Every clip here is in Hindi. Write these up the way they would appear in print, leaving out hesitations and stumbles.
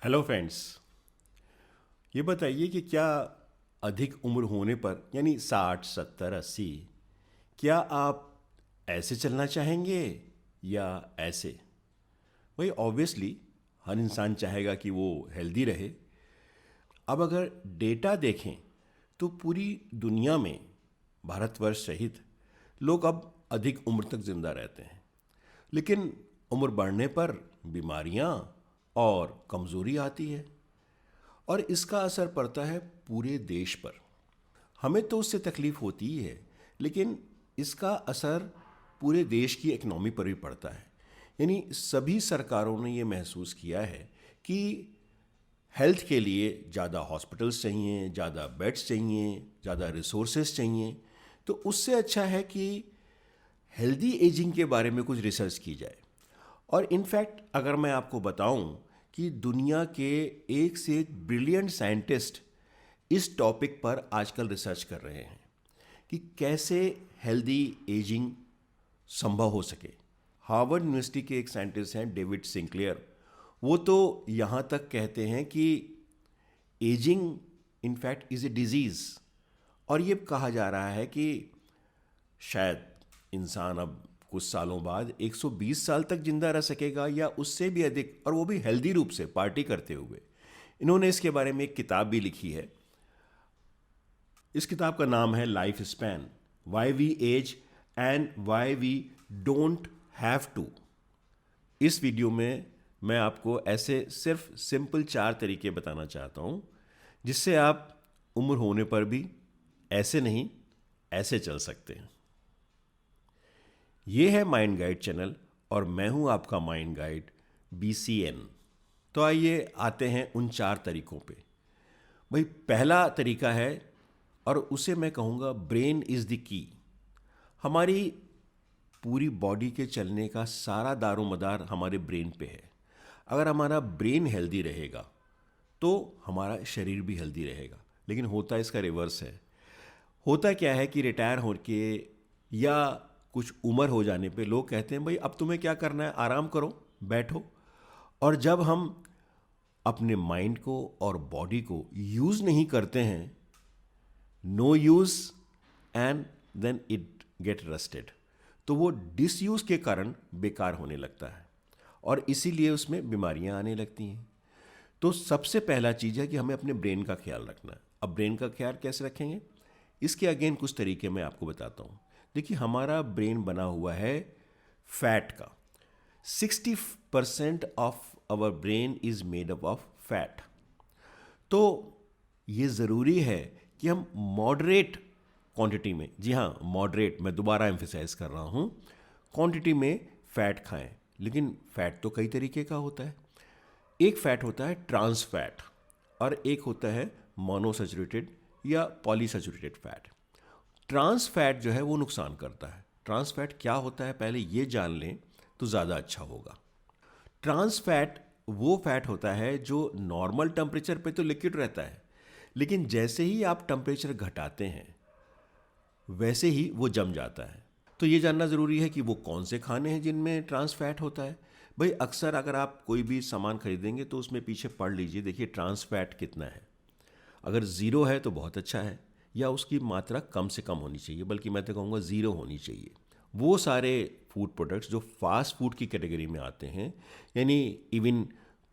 Hello friends. ये बताइए कि क्या अधिक उम्र होने पर यानी 60, 70, 80 क्या आप ऐसे चलना चाहेंगे या ऐसे? वही ऑब्वियसली हर इंसान चाहेगा कि वो हेल्दी रहे। अब अगर डेटा देखें तो पूरी दुनिया में भारतवर्ष सहित लोग अब अधिक उम्र तक जिंदा रहते हैं। लेकिन उम्र बढ़ने पर बीमारियां और कमजोरी आती है और इसका असर पड़ता है पूरे देश पर। हमें तो उससे तकलीफ होती ही है, लेकिन इसका असर पूरे देश की इकनॉमी पर भी पड़ता है। यानी सभी सरकारों ने ये महसूस किया है कि हेल्थ के लिए ज़्यादा हॉस्पिटल्स चाहिए, ज़्यादा बेड्स चाहिए, ज़्यादा रिसोर्सेज चाहिए। तो उससे अच्छा है कि हेल्दी एजिंग के बारे में कुछ रिसर्च की जाए। और इनफैक्ट अगर मैं आपको बताऊं कि दुनिया के एक से एक ब्रिलियंट साइंटिस्ट इस टॉपिक पर आजकल रिसर्च कर रहे हैं कि कैसे हेल्दी एजिंग संभव हो सके। हार्वर्ड यूनिवर्सिटी के एक साइंटिस्ट हैं डेविड सिंक्लेयर। वो तो यहाँ तक कहते हैं कि ageing in fact is a disease. और ये कहा जा रहा है कि शायद इंसान अब कुछ सालों बाद 120 साल तक जिंदा रह सकेगा या उससे भी अधिक, और वो भी हेल्दी रूप से पार्टी करते हुए। इन्होंने इसके बारे में एक किताब भी लिखी है। इस किताब का नाम है life span, why we age and why we don't have to. इस वीडियो में मैं आपको ऐसे सिर्फ सिंपल 4 तरीके बताना चाहता हूँ जिससे आप उम्र होने पर भी ऐसे नहीं ऐसे चल सकते हैं। ये है माइंड गाइड चैनल और मैं हूं आपका माइंड गाइड BCN। तो आइए आते हैं उन 4 तरीकों पे। भाई पहला तरीका है और उसे मैं कहूँगा ब्रेन इज़ द की। हमारी पूरी बॉडी के चलने का सारा दारोमदार हमारे ब्रेन पे है। अगर हमारा ब्रेन हेल्दी रहेगा तो हमारा शरीर भी हेल्दी रहेगा। लेकिन होता इसका रिवर्स है। होता क्या है कि रिटायर होके या कुछ उम्र हो जाने पे लोग कहते हैं भाई अब तुम्हें क्या करना है, आराम करो, बैठो। और जब हम अपने माइंड को और बॉडी को यूज़ नहीं करते हैं, no use and then it get rusted, तो वो डिसयूज़ के कारण बेकार होने लगता है और इसीलिए उसमें बीमारियां आने लगती हैं। तो सबसे पहला चीज़ है कि हमें अपने ब्रेन का ख्याल रखना है। अब ब्रेन का ख्याल कैसे रखेंगे, इसके अगेन कुछ तरीके मैं आपको बताता हूँ। देखिए हमारा ब्रेन बना हुआ है फैट का। 60% of our brain is made up of fat. तो ये ज़रूरी है कि हम मॉडरेट क्वांटिटी में, जी हाँ मॉडरेट, मैं दोबारा एम्फेसाइज कर रहा हूँ, क्वांटिटी में फैट खाएं। लेकिन फैट तो कई तरीके का होता है। एक फैट होता है ट्रांस फैट और एक होता है मोनोसैचुरेटेड या पॉलीसैचुरेटेड फैट। ट्रांस फैट जो है वो नुकसान करता है। ट्रांस फैट क्या होता है पहले ये जान लें तो ज़्यादा अच्छा होगा। ट्रांस फैट वो फैट होता है जो नॉर्मल टेम्परेचर पे तो लिक्विड रहता है, लेकिन जैसे ही आप टेम्परेचर घटाते हैं वैसे ही वो जम जाता है। तो ये जानना ज़रूरी है कि वो कौन से खाने हैं जिनमें ट्रांस फैट होता है। भाई अक्सर अगर आप कोई भी सामान खरीदेंगे तो उसमें पीछे पढ़ लीजिए, देखिए ट्रांस फैट कितना है। अगर ज़ीरो है तो बहुत अच्छा है, या उसकी मात्रा कम से कम होनी चाहिए, बल्कि मैं तो कहूँगा ज़ीरो होनी चाहिए। वो सारे फूड प्रोडक्ट्स जो फास्ट फूड की कैटेगरी में आते हैं, यानी even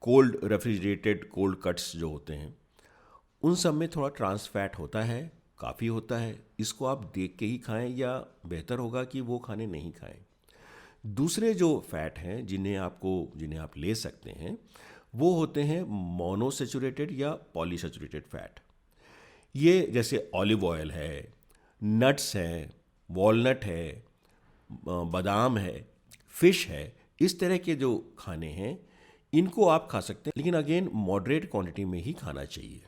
cold refrigerated cold cuts जो होते हैं, उन सब में थोड़ा ट्रांस फैट होता है, काफ़ी होता है। इसको आप देख के ही खाएं या बेहतर होगा कि वो खाने नहीं खाएं। दूसरे जो फैट हैं जिन्हें आप ले सकते हैं वो होते हैं मोनोसैचुरेटेड या पॉलीसैचुरेटेड फैट। ये जैसे ऑलिव ऑयल है, नट्स हैं, वॉलनट है, बादाम है, फिश है, इस तरह के जो खाने हैं इनको आप खा सकते हैं, लेकिन अगेन मॉडरेट क्वांटिटी में ही खाना चाहिए।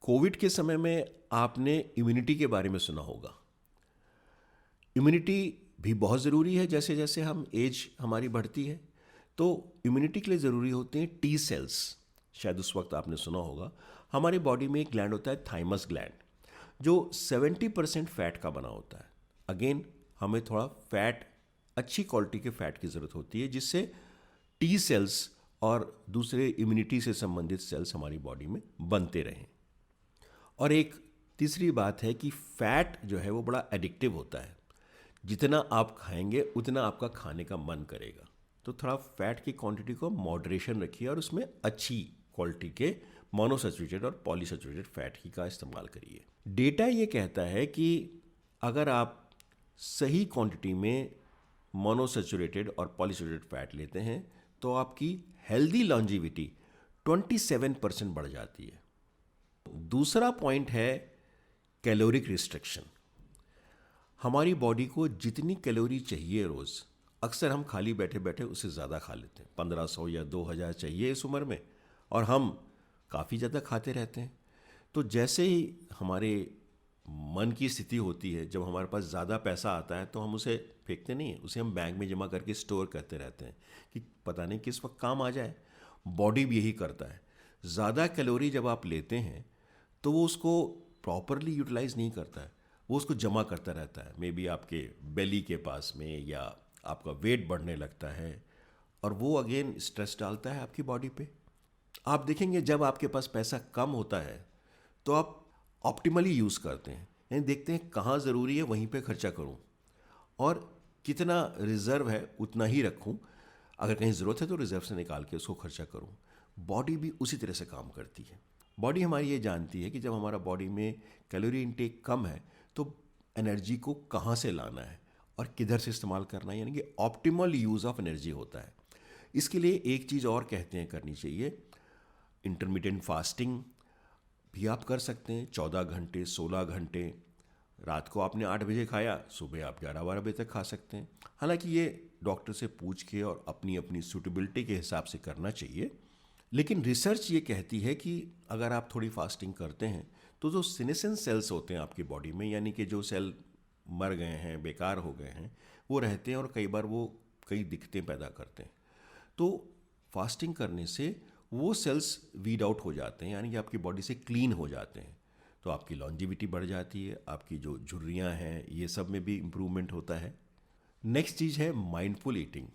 कोविड के समय में आपने इम्यूनिटी के बारे में सुना होगा। इम्यूनिटी भी बहुत ज़रूरी है। जैसे जैसे हम एज हमारी बढ़ती है तो इम्यूनिटी के लिए ज़रूरी होते हैं टी सेल्स। शायद उस वक्त आपने सुना होगा हमारी बॉडी में एक ग्लैंड होता है थाइमस ग्लैंड, जो 70% फैट का बना होता है। अगेन हमें थोड़ा फैट, अच्छी क्वालिटी के फैट की ज़रूरत होती है जिससे टी सेल्स और दूसरे इम्यूनिटी से संबंधित सेल्स हमारी बॉडी में बनते रहें। और एक तीसरी बात है कि फैट जो है वो बड़ा एडिक्टिव होता है। जितना आप खाएंगे उतना आपका खाने का मन करेगा। तो थोड़ा फैट की क्वांटिटी को मॉडरेशन रखिए और उसमें अच्छी क्वालिटी के मोनोसैचुरेटेड और पॉलीसैचुरेटेड फैट ही का इस्तेमाल करिए। डेटा ये कहता है कि अगर आप सही क्वांटिटी में मोनोसैचुरेटेड और पॉलीसैचुरेटेड फैट लेते हैं तो आपकी हेल्दी लॉन्जिविटी 27% बढ़ जाती है। दूसरा पॉइंट है कैलोरिक रिस्ट्रिक्शन। हमारी बॉडी को जितनी कैलोरी चाहिए रोज़, अक्सर हम खाली बैठे बैठे उससे ज़्यादा खा लेते हैं। 1500 या 2000 चाहिए इस उम्र में, और हम काफ़ी ज़्यादा खाते रहते हैं। तो जैसे ही हमारे मन की स्थिति होती है, जब हमारे पास ज़्यादा पैसा आता है तो हम उसे फेंकते नहीं हैं, उसे हम बैंक में जमा करके स्टोर करते रहते हैं कि पता नहीं किस वक्त काम आ जाए। बॉडी भी यही करता है। ज़्यादा कैलोरी जब आप लेते हैं तो वो उसको प्रॉपरली यूटिलाइज नहीं करता है, वो उसको जमा करता रहता है। मे बी आपके बेली के पास में, या आपका वेट बढ़ने लगता है और वो अगेन स्ट्रेस डालता है आपकी बॉडी पे। आप देखेंगे जब आपके पास पैसा कम होता है तो आप ऑप्टिमली यूज़ करते हैं, यानी देखते हैं कहाँ ज़रूरी है वहीं पे खर्चा करूँ, और कितना रिज़र्व है उतना ही रखूँ। अगर कहीं ज़रूरत है तो रिज़र्व से निकाल के उसको खर्चा करूँ। बॉडी भी उसी तरह से काम करती है। बॉडी हमारी ये जानती है कि जब हमारा बॉडी में कैलोरी इनटेक कम है तो एनर्जी को कहाँ से लाना है और किधर से इस्तेमाल करना है, यानी कि ऑप्टिमल यूज़ ऑफ एनर्जी होता है। इसके लिए एक चीज़ और कहते हैं करनी चाहिए, इंटरमिटेंट फास्टिंग भी आप कर सकते हैं। 14 घंटे, 16 घंटे, रात को आपने 8 बजे खाया, सुबह आप 11-12 बजे तक खा सकते हैं। हालांकि ये डॉक्टर से पूछ के और अपनी अपनी सूटेबिलिटी के हिसाब से करना चाहिए। लेकिन रिसर्च ये कहती है कि अगर आप थोड़ी फास्टिंग करते हैं तो जो सीनेसेंस सेल्स होते हैं आपकी बॉडी में, यानी कि जो सेल मर गए हैं, बेकार हो गए हैं, वो रहते हैं और कई बार वो कई दिक्कतें पैदा करते हैं। तो फास्टिंग करने से वो सेल्स वीड आउट हो जाते हैं, यानी कि आपकी बॉडी से क्लीन हो जाते हैं। तो आपकी लॉन्जिविटी बढ़ जाती है, आपकी जो झुर्रियाँ हैं ये सब में भी इम्प्रूवमेंट होता है। नेक्स्ट चीज़ है माइंडफुल ईटिंग।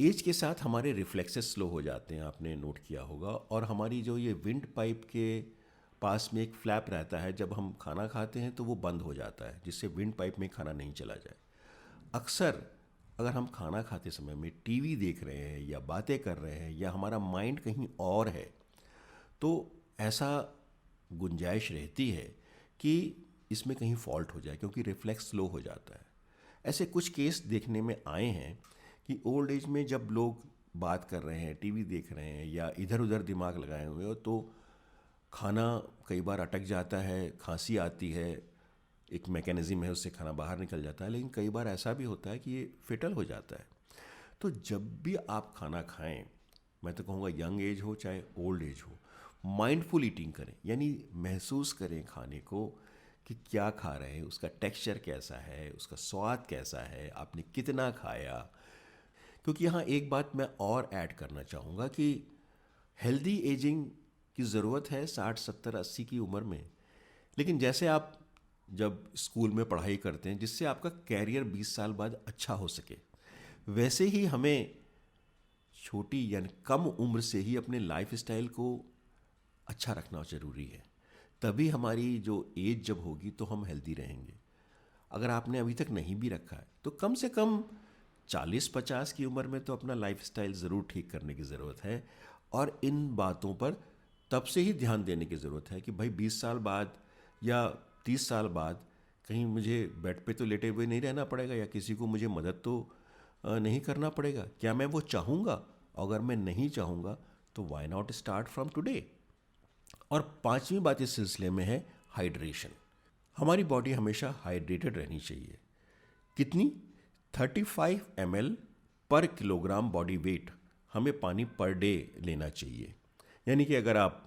एज के साथ हमारे रिफ्लेक्सेस स्लो हो जाते हैं, आपने नोट किया होगा, और हमारी जो ये विंड पाइप के पास में एक फ्लैप रहता है, जब हम खाना खाते हैं तो वो बंद हो जाता है, जिससे विंड पाइप में खाना नहीं चला जाए। अक्सर अगर हम खाना खाते समय में टीवी देख रहे हैं या बातें कर रहे हैं या हमारा माइंड कहीं और है, तो ऐसा गुंजाइश रहती है कि इसमें कहीं फॉल्ट हो जाए, क्योंकि रिफ्लेक्स स्लो हो जाता है। ऐसे कुछ केस देखने में आए हैं कि ओल्ड एज में जब लोग बात कर रहे हैं, टीवी देख रहे हैं या इधर उधर दिमाग लगाए हुए हो, तो खाना कई बार अटक जाता है, खांसी आती है, एक मैकेनिज्म है उससे खाना बाहर निकल जाता है। लेकिन कई बार ऐसा भी होता है कि ये फेटल हो जाता है। तो जब भी आप खाना खाएं, मैं तो कहूँगा यंग एज हो चाहे ओल्ड एज हो, माइंडफुल ईटिंग करें, यानी महसूस करें खाने को कि क्या खा रहे हैं, उसका टेक्सचर कैसा है, उसका स्वाद कैसा है, आपने कितना खाया। क्योंकि यहाँ एक बात मैं और ऐड करना चाहूँगा कि हेल्दी एजिंग की ज़रूरत है 60, 70, 80 की उम्र में। लेकिन जैसे आप जब स्कूल में पढ़ाई करते हैं जिससे आपका कैरियर 20 साल बाद अच्छा हो सके, वैसे ही हमें छोटी यानी कम उम्र से ही अपने लाइफ स्टाइल को अच्छा रखना ज़रूरी है। तभी हमारी जो एज जब होगी तो हम हेल्दी रहेंगे। अगर आपने अभी तक नहीं भी रखा है तो कम से कम 40-50 की उम्र में तो अपना लाइफ स्टाइल ज़रूर ठीक करने की ज़रूरत है। और इन बातों पर तब से ही ध्यान देने की ज़रूरत है कि भाई 20 साल बाद या 30 साल बाद कहीं मुझे बेड पे तो लेटे हुए नहीं रहना पड़ेगा, या किसी को मुझे मदद तो नहीं करना पड़ेगा। क्या मैं वो चाहूँगा? अगर मैं नहीं चाहूँगा तो why not start from today. और पांचवी बात इस सिलसिले में है हाइड्रेशन। हमारी बॉडी हमेशा हाइड्रेटेड रहनी चाहिए। कितनी? 35 ml पर किलोग्राम बॉडी वेट हमें पानी पर डे लेना चाहिए। यानी कि अगर आप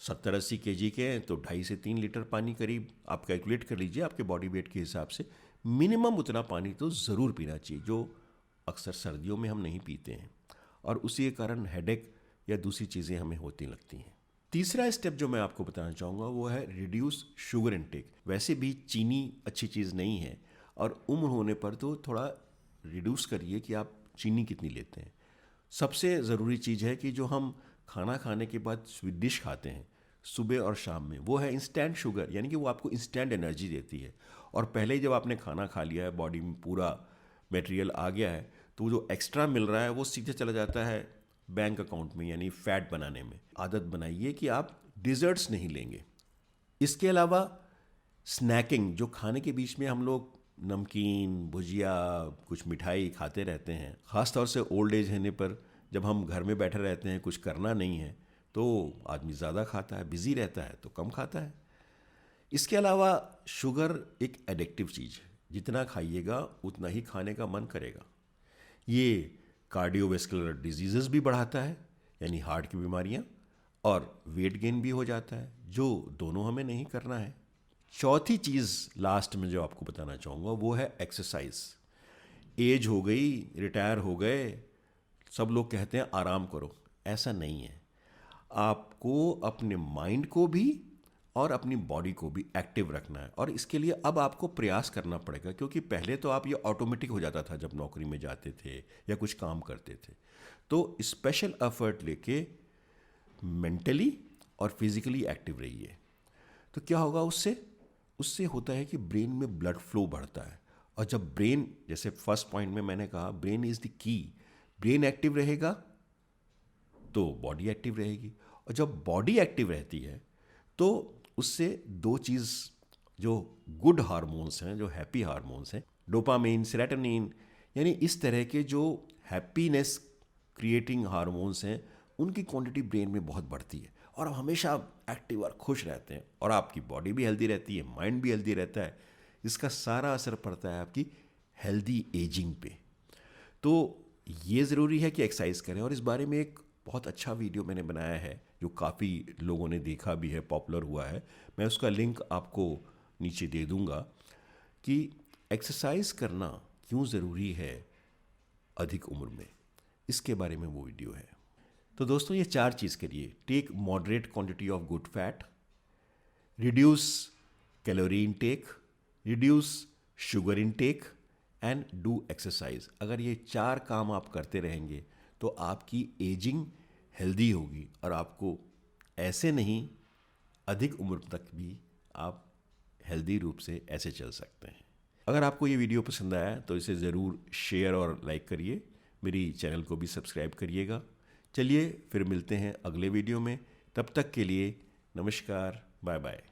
70-80 kg के हैं तो 2.5 से 3 लीटर पानी करीब आप कैलकुलेट कर लीजिए आपके बॉडी वेट के हिसाब से। मिनिमम उतना पानी तो ज़रूर पीना चाहिए, जो अक्सर सर्दियों में हम नहीं पीते हैं, और उसी के कारण हेडेक या दूसरी चीज़ें हमें होती लगती हैं। तीसरा स्टेप जो मैं आपको बताना चाहूँगा वो है रिड्यूस शुगर इनटेक। वैसे भी चीनी अच्छी चीज़ नहीं है, और उम्र होने पर तो थोड़ा रिड्यूस करिए कि आप चीनी कितनी लेते हैं। सबसे ज़रूरी चीज़ है कि जो हम खाना खाने के बाद स्वीट डिश खाते हैं सुबह और शाम में, वो है इंस्टेंट शुगर, यानी कि वो आपको इंस्टेंट एनर्जी देती है। और पहले ही जब आपने खाना खा लिया है, बॉडी में पूरा मटेरियल आ गया है, तो वो जो एक्स्ट्रा मिल रहा है वो सीधे चला जाता है बैंक अकाउंट में, यानी फैट बनाने में। आदत बनाइए कि आप डिज़र्ट्स नहीं लेंगे। इसके अलावा स्नैकिंग, जो खाने के बीच में हम लोग नमकीन, भुजिया, कुछ मिठाई खाते रहते हैं, ख़ास तौर से ओल्ड एज होने पर जब हम घर में बैठे रहते हैं, कुछ करना नहीं है, तो आदमी ज़्यादा खाता है, बिज़ी रहता है तो कम खाता है। इसके अलावा शुगर एक एडिक्टिव चीज़ है, जितना खाइएगा उतना ही खाने का मन करेगा। ये कार्डियोवैस्कुलर डिजीज़ेस भी बढ़ाता है, यानी हार्ट की बीमारियां, और वेट गेन भी हो जाता है, जो दोनों हमें नहीं करना है। चौथी चीज़ लास्ट में जो आपको बताना चाहूँगा वो है एक्सरसाइज। एज हो गई, रिटायर हो गए, सब लोग कहते हैं आराम करो, ऐसा नहीं है। आपको अपने माइंड को भी और अपनी बॉडी को भी एक्टिव रखना है, और इसके लिए अब आपको प्रयास करना पड़ेगा, क्योंकि पहले तो आप ये ऑटोमेटिक हो जाता था जब नौकरी में जाते थे या कुछ काम करते थे। तो स्पेशल एफर्ट लेके मेंटली और फिजिकली एक्टिव रहिए। तो क्या होगा उससे? उससे होता है कि ब्रेन में ब्लड फ्लो बढ़ता है, और जब ब्रेन, जैसे फर्स्ट पॉइंट में मैंने कहा, brain is the key, brain active रहेगा तो बॉडी एक्टिव रहेगी, और जब बॉडी एक्टिव रहती है तो उससे दो चीज़, जो गुड हार्मोन्स हैं, जो हैप्पी हार्मोन्स हैं, डोपामिन, सेरोटोनिन, यानी इस तरह के जो हैप्पीनेस क्रिएटिंग हार्मोन्स हैं, उनकी क्वांटिटी ब्रेन में बहुत बढ़ती है, और आप हमेशा एक्टिव और खुश रहते हैं, और आपकी बॉडी भी हेल्दी रहती है, माइंड भी हेल्दी रहता है। इसका सारा असर पड़ता है आपकी हेल्दी एजिंग पे। तो ये ज़रूरी है कि एक्सरसाइज करें, और इस बारे में एक बहुत अच्छा वीडियो मैंने बनाया है जो काफ़ी लोगों ने देखा भी है, पॉपुलर हुआ है। मैं उसका लिंक आपको नीचे दे दूंगा कि एक्सरसाइज करना क्यों ज़रूरी है अधिक उम्र में, इसके बारे में वो वीडियो है। तो दोस्तों, ये 4 चीज़ करिए: take moderate quantity of good fat, reduce calorie intake, reduce sugar intake, and do exercise. अगर ये 4 काम आप करते रहेंगे तो आपकी एजिंग हेल्दी होगी, और आपको ऐसे नहीं, अधिक उम्र तक भी आप हेल्दी रूप से ऐसे चल सकते हैं। अगर आपको ये वीडियो पसंद आया तो इसे ज़रूर शेयर और लाइक करिए, मेरी चैनल को भी सब्सक्राइब करिएगा। चलिए फिर मिलते हैं अगले वीडियो में, तब तक के लिए नमस्कार, बाय बाय।